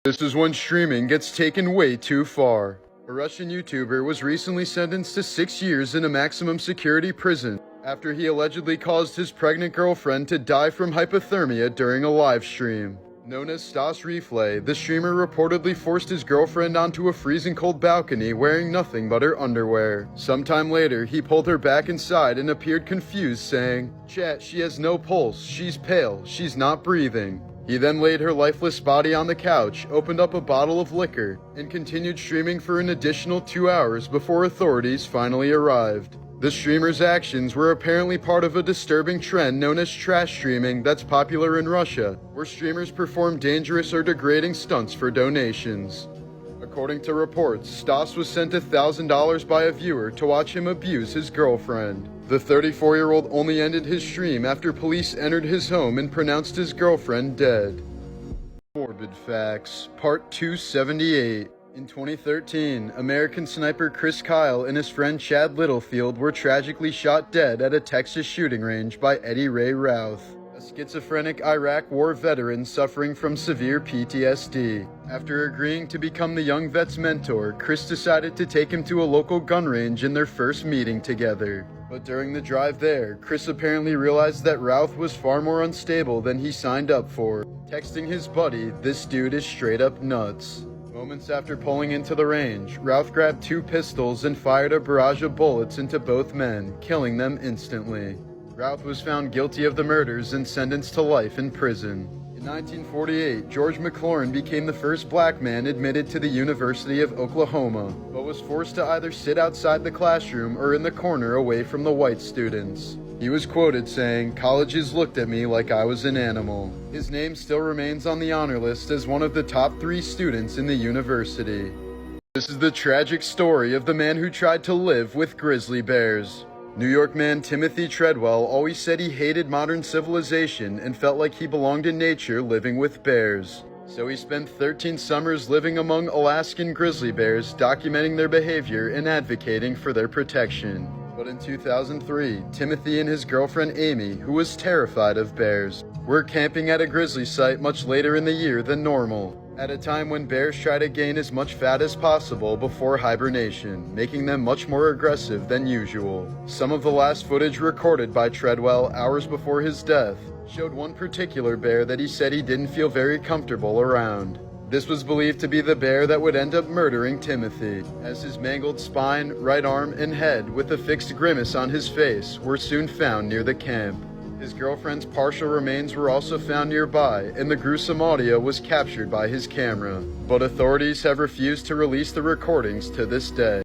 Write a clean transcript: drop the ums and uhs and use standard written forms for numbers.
This is when streaming gets taken way too far. A Russian YouTuber was recently sentenced to 6 years in a maximum security prison after he allegedly caused his pregnant girlfriend to die from hypothermia during a live stream. Known as Stas Replay, the streamer reportedly forced his girlfriend onto a freezing cold balcony wearing nothing but her underwear. Sometime later, he pulled her back inside and appeared confused, saying, "Chat, she has no pulse, she's pale, she's not breathing." He then laid her lifeless body on the couch, opened up a bottle of liquor, and continued streaming for an additional 2 hours before authorities finally arrived. The streamer's actions were apparently part of a disturbing trend known as trash streaming that's popular in Russia, where streamers perform dangerous or degrading stunts for donations. According to reports, Stas was sent $1,000 by a viewer to watch him abuse his girlfriend. The 34-year-old only ended his stream after police entered his home and pronounced his girlfriend dead. Morbid Facts, Part 278. In 2013, American sniper Chris Kyle and his friend Chad Littlefield were tragically shot dead at a Texas shooting range by Eddie Ray Routh, a schizophrenic Iraq War veteran suffering from severe PTSD. After agreeing to become the young vet's mentor, Chris decided to take him to a local gun range in their first meeting together. But during the drive there, Chris apparently realized that Routh was far more unstable than he signed up for, texting his buddy, "This dude is straight up nuts." Moments after pulling into the range, Routh grabbed 2 pistols and fired a barrage of bullets into both men, killing them instantly. Routh was found guilty of the murders and sentenced to life in prison. In 1948, George McLaurin became the first black man admitted to the University of Oklahoma, but was forced to either sit outside the classroom or in the corner away from the white students. He was quoted saying, "Colleges looked at me like I was an animal." His name still remains on the honor list as one of the top 3 students in the university. This is the tragic story of the man who tried to live with grizzly bears. New York man Timothy Treadwell always said he hated modern civilization and felt like he belonged in nature living with bears. So he spent 13 summers living among Alaskan grizzly bears, documenting their behavior and advocating for their protection. But in 2003, Timothy and his girlfriend Amy, who was terrified of bears, were camping at a grizzly site much later in the year than normal, at a time when bears try to gain as much fat as possible before hibernation, making them much more aggressive than usual. Some of the last footage recorded by Treadwell hours before his death showed one particular bear that he said he didn't feel very comfortable around. This was believed to be the bear that would end up murdering Timothy, as his mangled spine, right arm, and head with a fixed grimace on his face were soon found near the camp. His girlfriend's partial remains were also found nearby, and the gruesome audio was captured by his camera. But authorities have refused to release the recordings to this day.